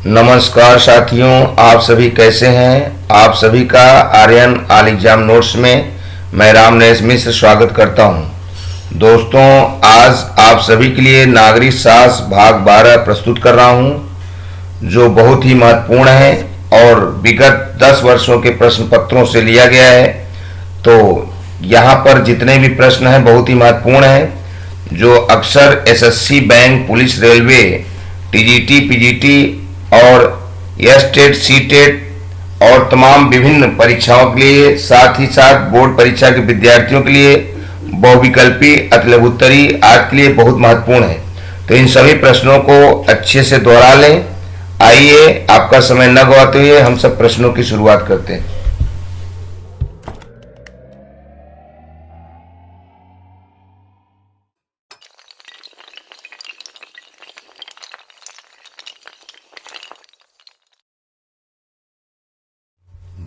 नमस्कार साथियों, आप सभी कैसे हैं। आप सभी का आर्यन ऑल एग्जाम नोट्स में मैं राम नरेश मिश्र स्वागत करता हूं। दोस्तों, आज आप सभी के लिए नागरिक शास्त्र भाग 12 प्रस्तुत कर रहा हूं, जो बहुत ही महत्वपूर्ण है और विगत 10 वर्षों के प्रश्न पत्रों से लिया गया है। तो यहाँ पर जितने भी प्रश्न हैं बहुत ही महत्वपूर्ण हैं, जो अक्सर SSC, bank, police, railway, TGT, PGT और टेट, सीटेट और तमाम विभिन्न परीक्षाओं के लिए, साथ ही साथ बोर्ड परीक्षा के विद्यार्थियों के लिए, बहुविकल्पी, अतिलघुत्तरी आदि के लिए बहुत महत्वपूर्ण है। तो इन सभी प्रश्नों को अच्छे से दोहरा लें। आइए, आपका समय न गवाते हुए हम सब प्रश्नों की शुरुआत करते हैं।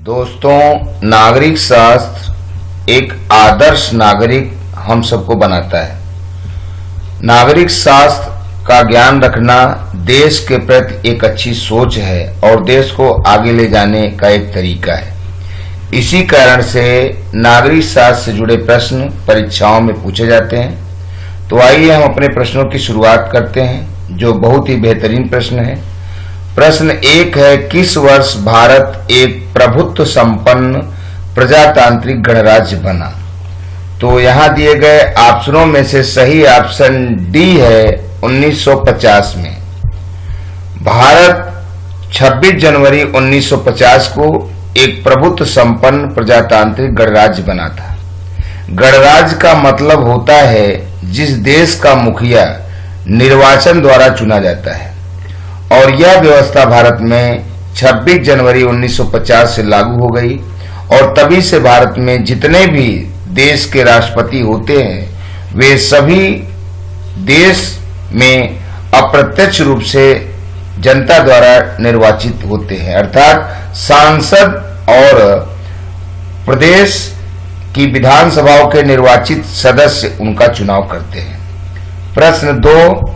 दोस्तों, नागरिक शास्त्र एक आदर्श नागरिक हम सबको बनाता है। नागरिक शास्त्र का ज्ञान रखना देश के प्रति एक अच्छी सोच है और देश को आगे ले जाने का एक तरीका है। इसी कारण से नागरिक शास्त्र से जुड़े प्रश्न परीक्षाओं में पूछे जाते हैं। तो आइए हम अपने प्रश्नों की शुरुआत करते हैं, जो बहुत ही बेहतरीन प्रश्न है। प्रश्न 1 है, किस वर्ष भारत एक प्रभुत्व संपन्न प्रजातांत्रिक गणराज्य बना? तो यहाँ दिए गए ऑप्शनों में से सही ऑप्शन डी है 1950 में। भारत 26 जनवरी 1950 को एक प्रभुत्व संपन्न प्रजातांत्रिक गणराज्य बना था। गणराज्य का मतलब होता है जिस देश का मुखिया निर्वाचन द्वारा चुना जाता है, और यह व्यवस्था भारत में 26 जनवरी 1950 से लागू हो गई। और तभी से भारत में जितने भी देश के राष्ट्रपति होते हैं वे सभी देश में अप्रत्यक्ष रूप से जनता द्वारा निर्वाचित होते हैं, अर्थात सांसद और प्रदेश की विधानसभाओं के निर्वाचित सदस्य उनका चुनाव करते हैं। प्रश्न 2,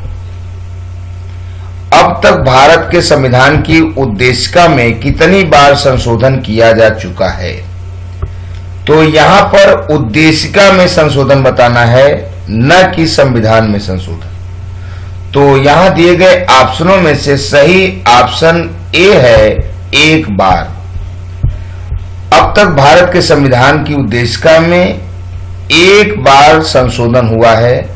अब तक भारत के संविधान की उद्देशिका में कितनी बार संशोधन किया जा चुका है? तो यहाँ पर उद्देशिका में संशोधन बताना है, न कि संविधान में संशोधन। तो यहाँ दिए गए ऑप्शनों में से सही ऑप्शन ए है 1 बार। अब तक भारत के संविधान की उद्देशिका में 1 बार संशोधन हुआ है।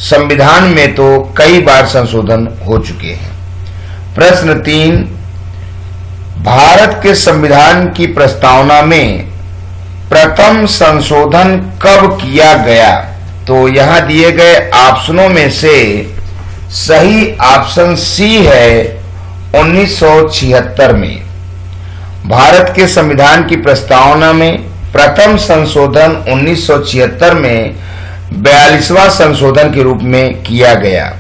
संविधान में तो कई बार संशोधन हो चुके हैं। प्रश्न 3, भारत के संविधान की प्रस्तावना में प्रथम संशोधन कब किया गया? तो यहां दिए गए ऑप्शनों में से सही ऑप्शन सी है 1976 में। भारत के संविधान की प्रस्तावना में प्रथम संशोधन 1976 में 42वां संशोधन के रूप में किया गया।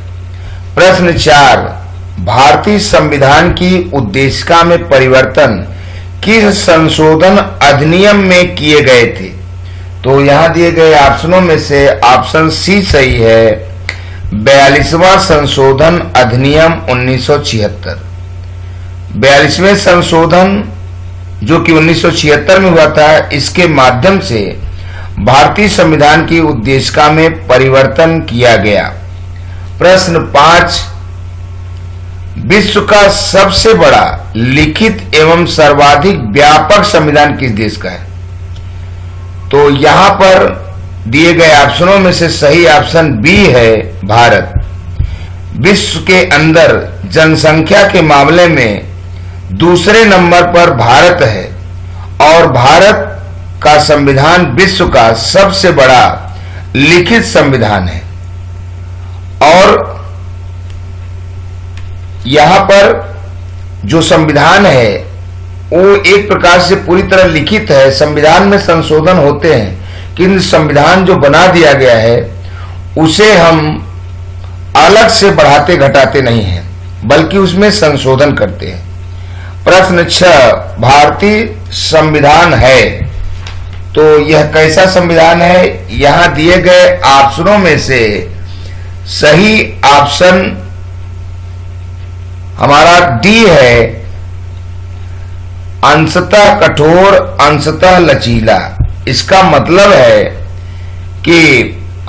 प्रश्न 4, भारतीय संविधान की उद्देशिका में परिवर्तन किस संशोधन अधिनियम में किए गए थे? तो यहां दिए गए ऑप्शनों में से ऑप्शन सी सही है 42वां संशोधन अधिनियम 1976। 42वें संशोधन जो कि 1976 में हुआ था, इसके माध्यम से भारतीय संविधान की उद्देशिका में परिवर्तन किया गया। प्रश्न 5, विश्व का सबसे बड़ा लिखित एवं सर्वाधिक व्यापक संविधान किस देश का है? तो यहां पर दिए गए ऑप्शनों में से सही ऑप्शन बी है भारत। विश्व के अंदर जनसंख्या के मामले में दूसरे नंबर पर भारत है, और भारत का संविधान विश्व का सबसे बड़ा लिखित संविधान है। और यहां पर जो संविधान है वो एक प्रकार से पूरी तरह लिखित है। संविधान में संशोधन होते हैं, किंतु संविधान जो बना दिया गया है उसे हम अलग से बढ़ाते घटाते नहीं हैं, बल्कि उसमें संशोधन करते हैं। प्रश्न 6, भारतीय संविधान है तो यह कैसा संविधान है? यहां दिए गए ऑप्शनों में से सही ऑप्शन हमारा डी है अंशतः कठोर अंशतः लचीला। इसका मतलब है कि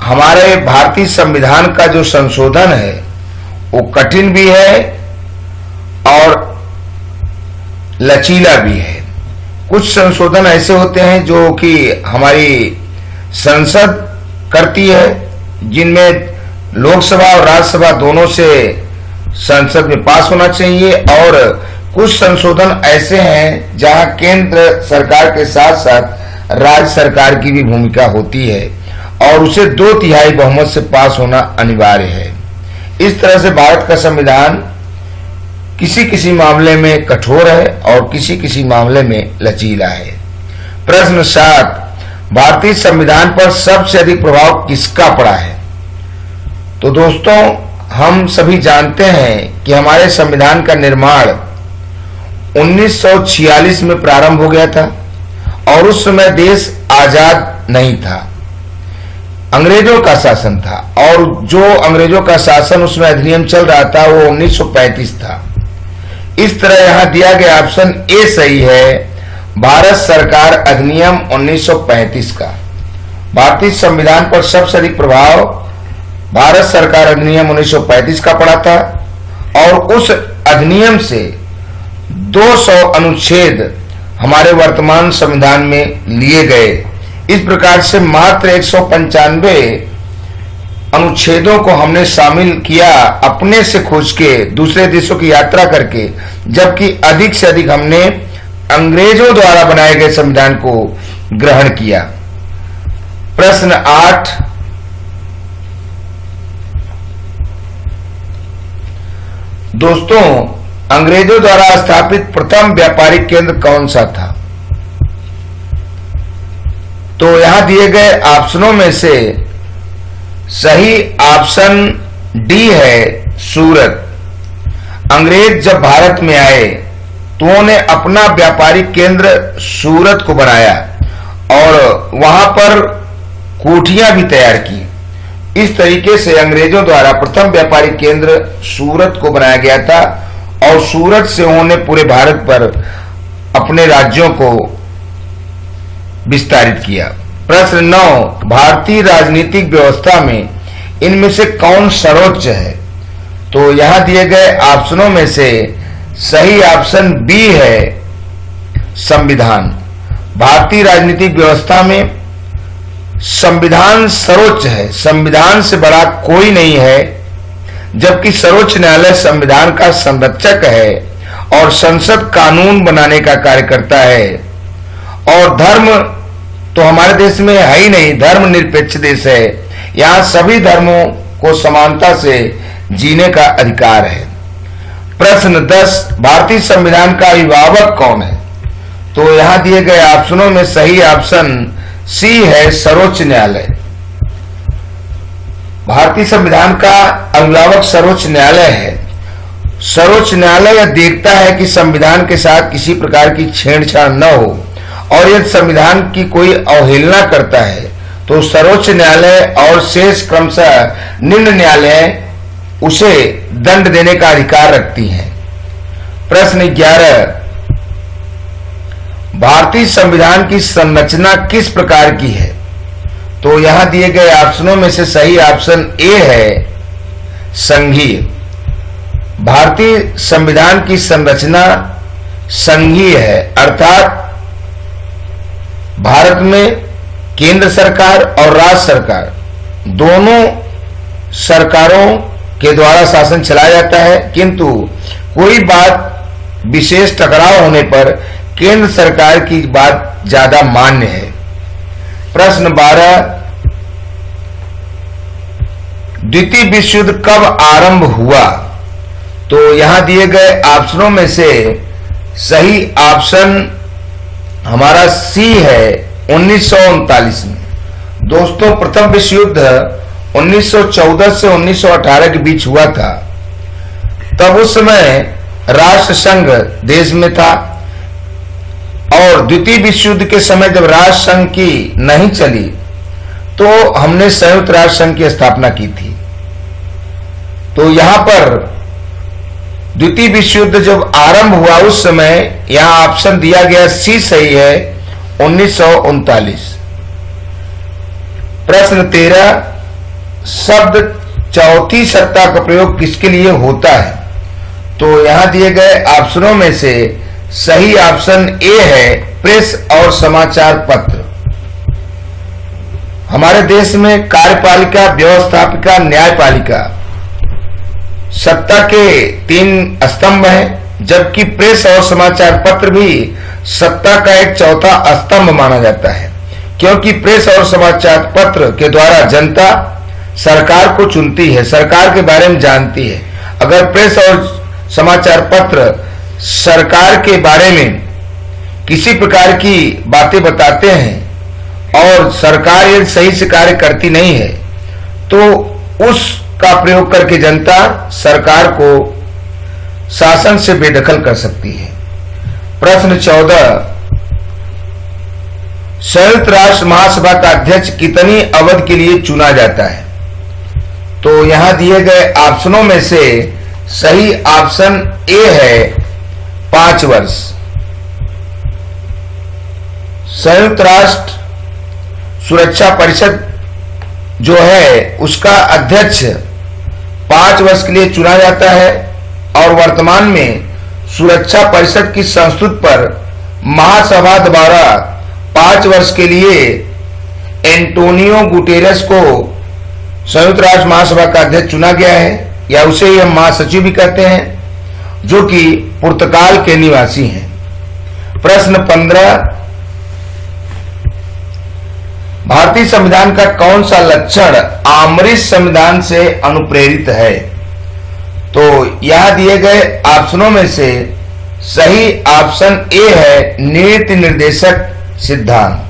हमारे भारतीय संविधान का जो संशोधन है वो कठिन भी है और लचीला भी है। कुछ संशोधन ऐसे होते हैं जो कि हमारी संसद करती है, जिनमें लोकसभा और राज्यसभा दोनों से संसद में पास होना चाहिए, और कुछ संशोधन ऐसे हैं जहां केंद्र सरकार के साथ साथ राज्य सरकार की भी भूमिका होती है और उसे 2/3 बहुमत से पास होना अनिवार्य है। इस तरह से भारत का संविधान किसी किसी मामले में कठोर है और किसी किसी मामले में लचीला है। प्रश्न 7, भारतीय संविधान पर सबसे अधिक प्रभाव किसका पड़ा है? तो दोस्तों, हम सभी जानते हैं कि हमारे संविधान का निर्माण 1946 में प्रारंभ हो गया था और उस समय देश आजाद नहीं था, अंग्रेजों का शासन था, और जो अंग्रेजों का शासन उसमें अधिनियम चल रहा था वो 1935 था। इस तरह यहां दिया गया ऑप्शन ए सही है, भारत सरकार अधिनियम 1935 का। भारतीय संविधान पर सबसे अधिक प्रभाव भारत सरकार अधिनियम 1935 का पड़ा था और उस अधिनियम से 200 अनुच्छेद हमारे वर्तमान संविधान में लिए गए। इस प्रकार से मात्र 195 अनुच्छेदों को हमने शामिल किया अपने से खोज के, दूसरे देशों की यात्रा करके, जबकि अधिक से अधिक हमने अंग्रेजों द्वारा बनाए गए संविधान को ग्रहण किया। प्रश्न 8, दोस्तों, अंग्रेजों द्वारा स्थापित प्रथम व्यापारिक केंद्र कौन सा था? तो यहां दिए गए ऑप्शनों में से सही ऑप्शन डी है सूरत। अंग्रेज जब भारत में आए तो उन्होंने अपना व्यापारिक केंद्र सूरत को बनाया और वहां पर कोठियां भी तैयार की। इस तरीके से अंग्रेजों द्वारा प्रथम व्यापारिक केंद्र सूरत को बनाया गया था और सूरत से उन्होंने पूरे भारत पर अपने राज्यों को विस्तारित किया। प्रश्न 9, भारतीय राजनीतिक व्यवस्था में इनमें से कौन सर्वोच्च है? तो यहां दिए गए ऑप्शनों में से सही ऑप्शन बी है संविधान। भारतीय राजनीतिक व्यवस्था में संविधान सर्वोच्च है, संविधान से बड़ा कोई नहीं है, जबकि सर्वोच्च न्यायालय संविधान का संरक्षक है और संसद कानून बनाने का कार्य करता है। और धर्म तो हमारे देश में है ही नहीं, धर्मनिरपेक्ष देश है, यहां सभी धर्मों को समानता से जीने का अधिकार है। प्रश्न 10, भारतीय संविधान का अभिभावक कौन है? तो यहां दिए गए ऑप्शनों में सही ऑप्शन सी है सर्वोच्च न्यायालय। भारतीय संविधान का अभिभावक सर्वोच्च न्यायालय है। सर्वोच्च न्यायालय यह देखता है कि संविधान के साथ किसी प्रकार की छेड़छाड़ न हो और यदि संविधान की कोई अवहेलना करता है तो सर्वोच्च न्यायालय और शेष क्रमशः निम्न न्यायालय उसे दंड देने का अधिकार रखती हैं। प्रश्न 11, भारतीय संविधान की संरचना किस प्रकार की है? तो यहां दिए गए ऑप्शनों में से सही ऑप्शन ए है संघीय। भारतीय संविधान की संरचना संघीय है, अर्थात भारत में केंद्र सरकार और राज्य सरकार दोनों सरकारों के द्वारा शासन चलाया जाता है, किंतु कोई बात विशेष टकराव होने पर केंद्र सरकार की बात ज्यादा मान्य है। प्रश्न 12, द्वितीय विश्व युद्ध कब आरंभ हुआ? तो यहां दिए गए ऑप्शनों में से सही ऑप्शन हमारा सी है 1939 में। दोस्तों, प्रथम विश्व युद्ध 1914 से 1918 के बीच हुआ था। तब उस समय राष्ट्र संघ देश में था और द्वितीय विश्व युद्ध के समय जब राष्ट्र संघ की नहीं चली तो हमने संयुक्त राष्ट्र संघ की स्थापना की थी। तो यहां पर द्वितीय विश्व युद्ध जब आरंभ हुआ उस समय यहां ऑप्शन दिया गया सी सही है 1939। प्रश्न 13, शब्द चौथी सत्ता का प्रयोग किसके लिए होता है? तो यहां दिए गए ऑप्शनों में से सही ऑप्शन ए है प्रेस और समाचार पत्र। हमारे देश में कार्यपालिका, व्यवस्थापिका, न्यायपालिका सत्ता के 3 स्तंभ हैं, जबकि प्रेस और समाचार पत्र भी सत्ता का एक चौथा स्तंभ माना जाता है, क्योंकि प्रेस और समाचार पत्र के द्वारा जनता सरकार को चुनती है, सरकार के बारे में जानती है। अगर प्रेस और समाचार पत्र सरकार के बारे में किसी प्रकार की बातें बताते हैं और सरकार यदि सही से कार्य करती नहीं है तो उसका प्रयोग करके जनता सरकार को शासन से बेदखल कर सकती है। प्रश्न 14, संयुक्त राष्ट्र महासभा का अध्यक्ष कितनी अवधि के लिए चुना जाता है? तो यहां दिए गए ऑप्शनों में से सही ऑप्शन ए है 5 वर्ष। संयुक्त राष्ट्र सुरक्षा परिषद जो है उसका अध्यक्ष 5 वर्ष के लिए चुना जाता है और वर्तमान में सुरक्षा परिषद की संस्तुति पर महासभा द्वारा 5 वर्ष के लिए एंटोनियो गुटेरेस को संयुक्त राष्ट्र महासभा का अध्यक्ष चुना गया है, या उसे ही हम महासचिव भी कहते हैं, जो कि पुर्तगाल के निवासी हैं। प्रश्न 15, भारतीय संविधान का कौन सा लक्षण आमरिश संविधान से अनुप्रेरित है? तो यहां दिए गए ऑप्शनों में से सही ऑप्शन ए है नीति निर्देशक सिद्धांत।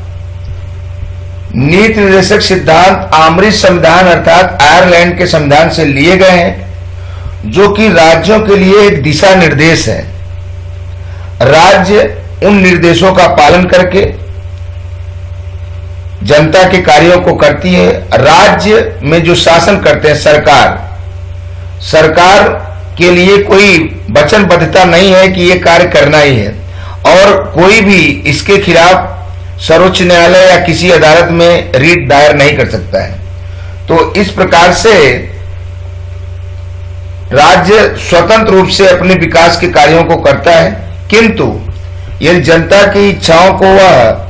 नीति निर्देशक सिद्धांत आमरिश संविधान अर्थात आयरलैंड के संविधान से लिए गए हैं, जो कि राज्यों के लिए एक दिशा निर्देश है। राज्य उन निर्देशों का पालन करके जनता के कार्यों को करती है। राज्य में जो शासन करते हैं सरकार के लिए कोई वचनबद्धता नहीं है कि ये कार्य करना ही है, और कोई भी इसके खिलाफ सर्वोच्च न्यायालय या किसी अदालत में रीट दायर नहीं कर सकता है। तो इस प्रकार से राज्य स्वतंत्र रूप से अपने विकास के कार्यों को करता है, किंतु यदि जनता की इच्छाओं को वह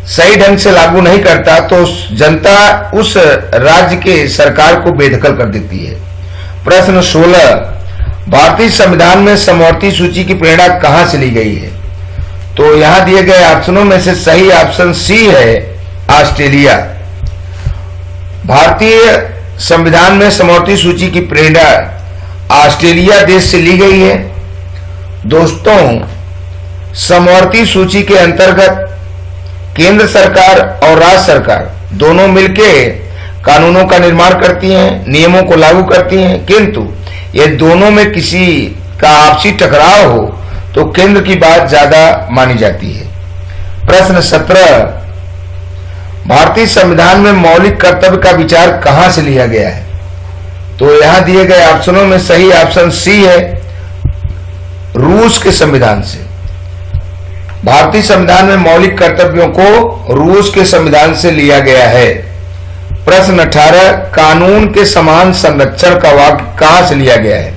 सही ढंग से लागू नहीं करता तो जनता उस राज्य के सरकार को बेदखल कर देती है। प्रश्न 16, भारतीय संविधान में समवर्ती सूची की प्रेरणा कहां से ली गई है? तो यहां दिए गए ऑप्शनों में से सही ऑप्शन सी है ऑस्ट्रेलिया। भारतीय संविधान में समवर्ती सूची की प्रेरणा ऑस्ट्रेलिया देश से ली गई है। दोस्तों, समवर्ती सूची के अंतर्गत केंद्र सरकार और राज्य सरकार दोनों मिलकर कानूनों का निर्माण करती हैं, नियमों को लागू करती हैं, किंतु ये दोनों में किसी का आपसी टकराव हो तो केंद्र की बात ज्यादा मानी जाती है। प्रश्न 17, भारतीय संविधान में मौलिक कर्तव्य का विचार कहां से लिया गया है? तो यहां दिए गए ऑप्शनों में सही ऑप्शन सी है रूस के संविधान से। भारतीय संविधान में मौलिक कर्तव्यों को रूस के संविधान से लिया गया है। प्रश्न 18, कानून के समान संरक्षण का वाक्य कहां से लिया गया है?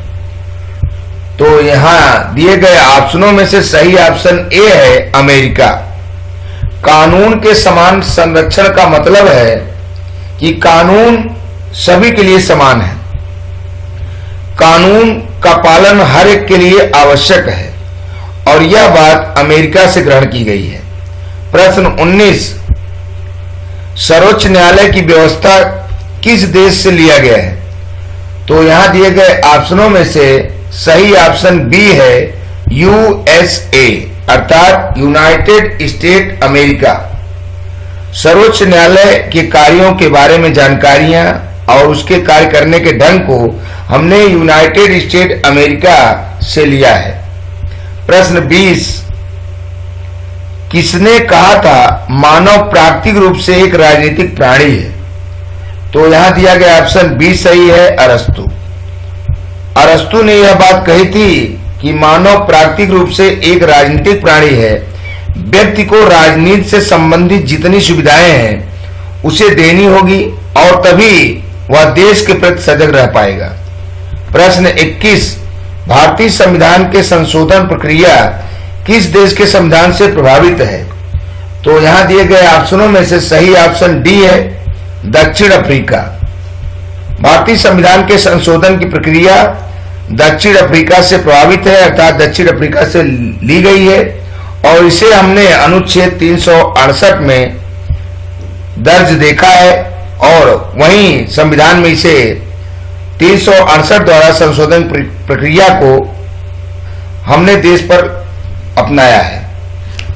तो यहां दिए गए ऑप्शनों में से सही ऑप्शन ए है अमेरिका। कानून के समान संरक्षण का मतलब है कि कानून सभी के लिए समान है, कानून का पालन हर एक के लिए आवश्यक है, और यह बात अमेरिका से ग्रहण की गई है। प्रश्न 19, सर्वोच्च न्यायालय की व्यवस्था किस देश से लिया गया है? तो यहां दिए गए ऑप्शनों में से सही ऑप्शन बी है यूएसए अर्थात यूनाइटेड स्टेट अमेरिका। सर्वोच्च न्यायालय के कार्यों के बारे में जानकारियां और उसके कार्य करने के ढंग को हमने यूनाइटेड स्टेट अमेरिका से लिया है। प्रश्न 20, किसने कहा था मानव प्राकृतिक रूप से एक राजनीतिक प्राणी है? तो यहां दिया गया ऑप्शन बी सही है अरस्तु। अरस्तु ने यह बात कही थी कि मानव प्राकृतिक रूप से एक राजनीतिक प्राणी है। व्यक्ति को राजनीति से संबंधित जितनी सुविधाएं हैं उसे देनी होगी और तभी वह देश के प्रति सजग रह पाएगा। प्रश्न 21, भारतीय संविधान के संशोधन प्रक्रिया किस देश के संविधान से प्रभावित है? तो यहां दिए गए ऑप्शनों में से सही ऑप्शन डी है, दक्षिण अफ्रीका। भारतीय संविधान के संशोधन की प्रक्रिया दक्षिण अफ्रीका से प्रभावित है, अर्थात दक्षिण अफ्रीका से ली गई है और इसे हमने अनुच्छेद 368 में दर्ज देखा है और वहीं संविधान में इसे 368 द्वारा संशोधन प्रक्रिया को हमने देश पर अपनाया है।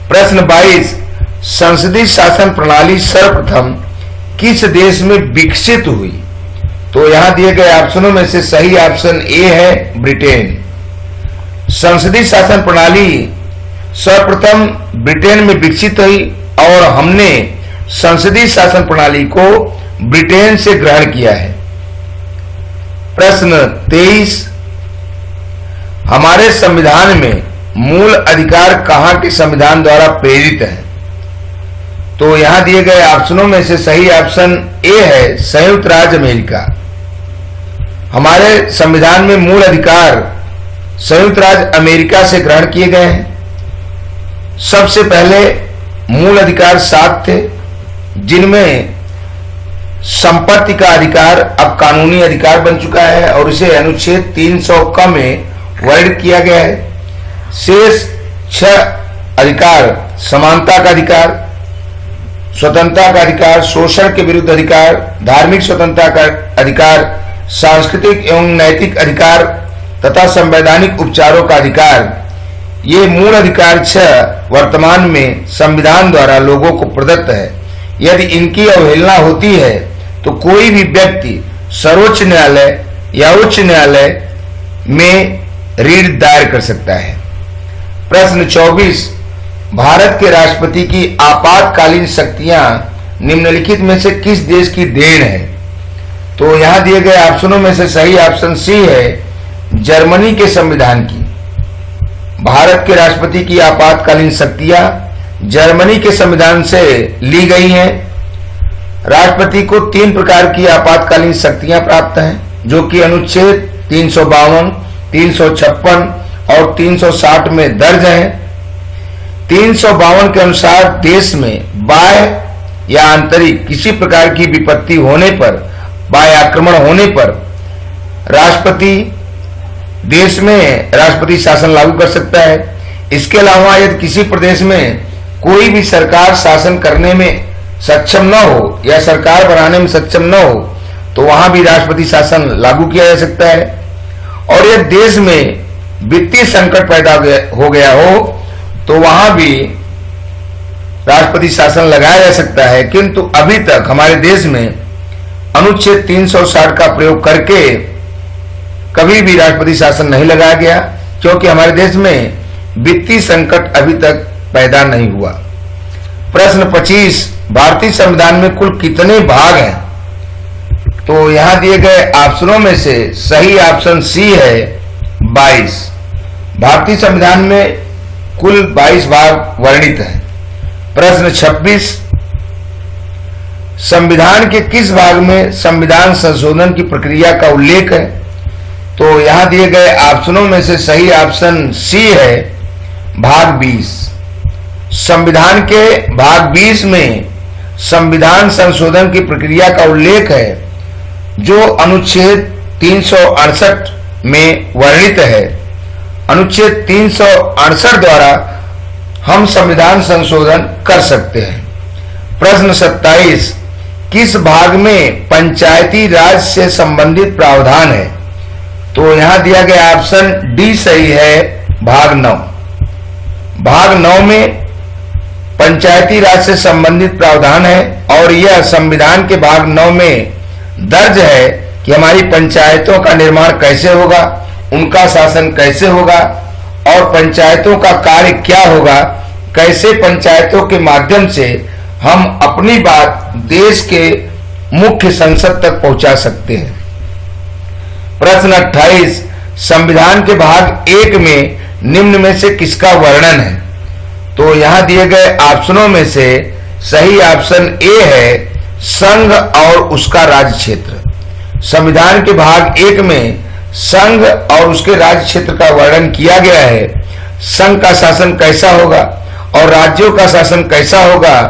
प्रश्न 22, संसदीय शासन प्रणाली सर्वप्रथम किस देश में विकसित हुई? तो यहां दिए गए ऑप्शनों में से सही ऑप्शन ए है, ब्रिटेन। संसदीय शासन प्रणाली सर्वप्रथम ब्रिटेन में विकसित हुई और हमने संसदीय शासन प्रणाली को ब्रिटेन से ग्रहण किया है। प्रश्न 23, हमारे संविधान में मूल अधिकार कहां के संविधान द्वारा प्रेरित है? तो यहां दिए गए ऑप्शनों में से सही ऑप्शन ए है, संयुक्त राज्य अमेरिका। हमारे संविधान में मूल अधिकार संयुक्त राज्य अमेरिका से ग्रहण किए गए हैं। सबसे पहले मूल अधिकार 7 थे, जिनमें संपत्ति का अधिकार अब कानूनी अधिकार बन चुका है और इसे अनुच्छेद 300 क में वर्णित किया गया है। शेष 6 अधिकार, समानता का अधिकार, स्वतंत्रता का अधिकार, शोषण के विरुद्ध अधिकार, धार्मिक स्वतंत्रता का अधिकार, सांस्कृतिक एवं नैतिक अधिकार तथा संवैधानिक उपचारों का अधिकार, ये मूल अधिकार 6 वर्तमान में संविधान द्वारा लोगों को प्रदत्त है। यदि इनकी अवहेलना होती है तो कोई भी व्यक्ति सर्वोच्च न्यायालय या उच्च न्यायालय में रीट दायर कर सकता है। प्रश्न 24, भारत के राष्ट्रपति की आपातकालीन शक्तियां निम्नलिखित में से किस देश की देन है? तो यहां दिए गए ऑप्शनों में से सही ऑप्शन सी है, जर्मनी के संविधान की। भारत के राष्ट्रपति की आपातकालीन शक्तियां जर्मनी के संविधान से ली गई हैं। राष्ट्रपति को 3 प्रकार की आपातकालीन शक्तियां प्राप्त हैं, जो कि अनुच्छेद 352, 356 और 360 में दर्ज हैं। 352 के अनुसार देश में बाह्य या आंतरिक किसी प्रकार की विपत्ति होने पर, बाह्य आक्रमण होने पर राष्ट्रपति देश में राष्ट्रपति शासन लागू कर सकता है। इसके अलावा यदि किसी प्रदेश में कोई भी सरकार शासन करने में सक्षम न हो या सरकार बनाने में सक्षम न हो तो वहां भी राष्ट्रपति शासन लागू किया जा सकता है। और यदि देश में वित्तीय संकट पैदा हो गया हो तो वहां भी राष्ट्रपति शासन लगाया जा सकता है, किंतु अभी तक हमारे देश में अनुच्छेद 360 का प्रयोग करके कभी भी राष्ट्रपति शासन नहीं लगाया गया, क्योंकि हमारे देश में वित्तीय संकट अभी तक पैदा नहीं हुआ। प्रश्न 25, भारतीय संविधान में कुल कितने भाग हैं? तो यहां दिए गए ऑप्शनों में से सही ऑप्शन सी है, 22। भारतीय संविधान में कुल 22 भाग वर्णित हैं। प्रश्न 26, संविधान के किस भाग में संविधान संशोधन की प्रक्रिया का उल्लेख है? तो यहां दिए गए ऑप्शनों में से सही ऑप्शन सी है, भाग 20। संविधान के भाग 20 में संविधान संशोधन की प्रक्रिया का उल्लेख है, जो अनुच्छेद 368 में वर्णित है। अनुच्छेद 368 द्वारा हम संविधान संशोधन कर सकते हैं। प्रश्न 27, किस भाग में पंचायती राज से संबंधित प्रावधान है? तो यहां दिया गया ऑप्शन डी सही है, भाग 9। भाग 9 में पंचायती राज से संबंधित प्रावधान है और यह संविधान के भाग 9 में दर्ज है कि हमारी पंचायतों का निर्माण कैसे होगा, उनका शासन कैसे होगा और पंचायतों का कार्य क्या होगा, कैसे पंचायतों के माध्यम से हम अपनी बात देश के मुख्य संसद तक पहुंचा सकते हैं। प्रश्न 28, संविधान के भाग 1 में निम्न में से किसका वर्णन है? तो यहां दिए गए ऑप्शनों में से सही ऑप्शन ए है संघ और उसका राज्य क्षेत्र। संविधान के भाग 1 में संघ और उसके राज्य क्षेत्र का वर्णन किया गया है। संघ का शासन कैसा होगा और राज्यों का शासन कैसा होगा,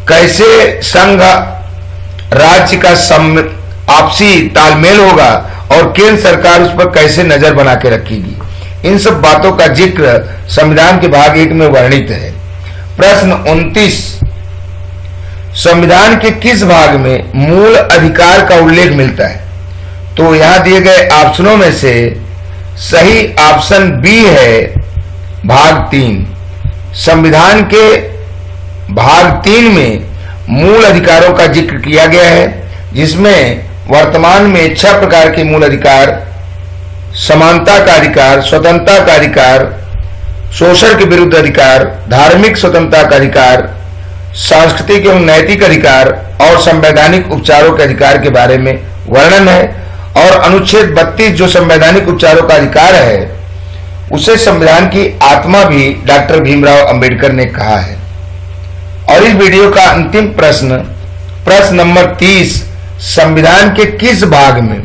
कैसे संघ राज्य का आपसी तालमेल होगा और केंद्र सरकार उस पर कैसे नजर बना के रखेगी, इन सब बातों का जिक्र संविधान के भाग 1 में वर्णित है। प्रश्न 29, संविधान के किस भाग में मूल अधिकार का उल्लेख मिलता है? तो यहां दिए गए ऑप्शनों में से सही ऑप्शन बी है भाग 3। संविधान के भाग 3 में मूल अधिकारों का जिक्र किया गया है, जिसमें वर्तमान में 6 प्रकार के मूल अधिकार: समानता का अधिकार, स्वतंत्रता का अधिकार, शोषण के विरुद्ध अधिकार, धार्मिक स्वतंत्रता का अधिकार, सांस्कृतिक एवं नैतिक अधिकार और संवैधानिक उपचारों के अधिकार के बारे में वर्णन है। और अनुच्छेद 32 जो संवैधानिक उपचारों का अधिकार है, उसे संविधान की आत्मा भी डॉक्टर भीमराव अंबेडकर ने कहा है। और इस वीडियो का अंतिम प्रश्न नंबर 30, संविधान के किस भाग में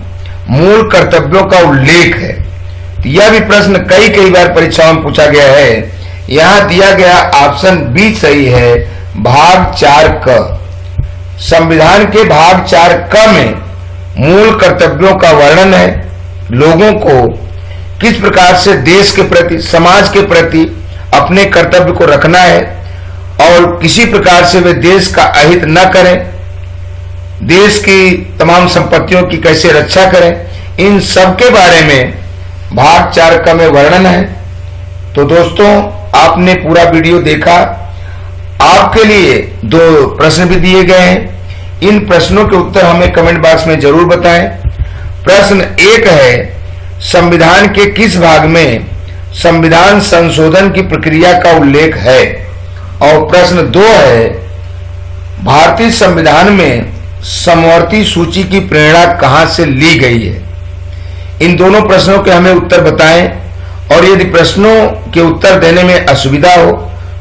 मूल कर्तव्यों का उल्लेख है? तो यह भी प्रश्न कई बार परीक्षाओं में पूछा गया है। यहां दिया गया ऑप्शन बी सही है, भाग 4 क। संविधान के भाग 4 क में मूल कर्तव्यों का वर्णन है। लोगों को किस प्रकार से देश के प्रति, समाज के प्रति अपने कर्तव्य को रखना है और किसी प्रकार से वे देश का अहित न करें, देश की तमाम संपत्तियों की कैसे रक्षा करें, इन सब के बारे में भाग 4 का में वर्णन है। तो दोस्तों, आपने पूरा वीडियो देखा। आपके लिए 2 प्रश्न भी दिए गए हैं। इन प्रश्नों के उत्तर हमें कमेंट बॉक्स में जरूर बताएं। प्रश्न 1 है, संविधान के किस भाग में संविधान संशोधन की प्रक्रिया का उल्लेख है? और प्रश्न 2 है, भारतीय संविधान में समवर्ती सूची की प्रेरणा कहां से ली गई है? इन दोनों प्रश्नों के हमें उत्तर बताएं। और यदि प्रश्नों के उत्तर देने में असुविधा हो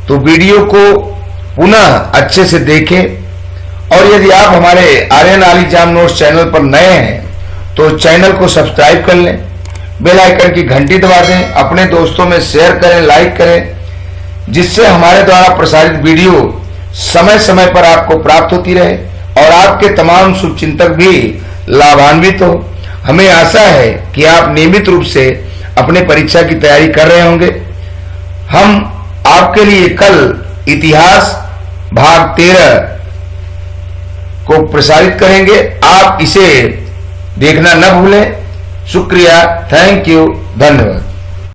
तो वीडियो को पुनः अच्छे से देखें। और यदि आप हमारे आर्यन आल एग्जाम नोट्स चैनल पर नए हैं तो चैनल को सब्सक्राइब कर लें, बेल आइकन की घंटी दबा दें, अपने दोस्तों में शेयर करें, लाइक करें, जिससे हमारे द्वारा प्रसारित वीडियो समय समय पर आपको प्राप्त होती रहे और आपके तमाम शुभचिंतक भी लाभान्वित हो। हमें आशा है कि आप नियमित रूप से अपने परीक्षा की तैयारी कर रहे होंगे। हम आपके लिए कल इतिहास भाग 13 को प्रसारित करेंगे। आप इसे देखना न भूलें। शुक्रिया, थैंक यू, धन्यवाद।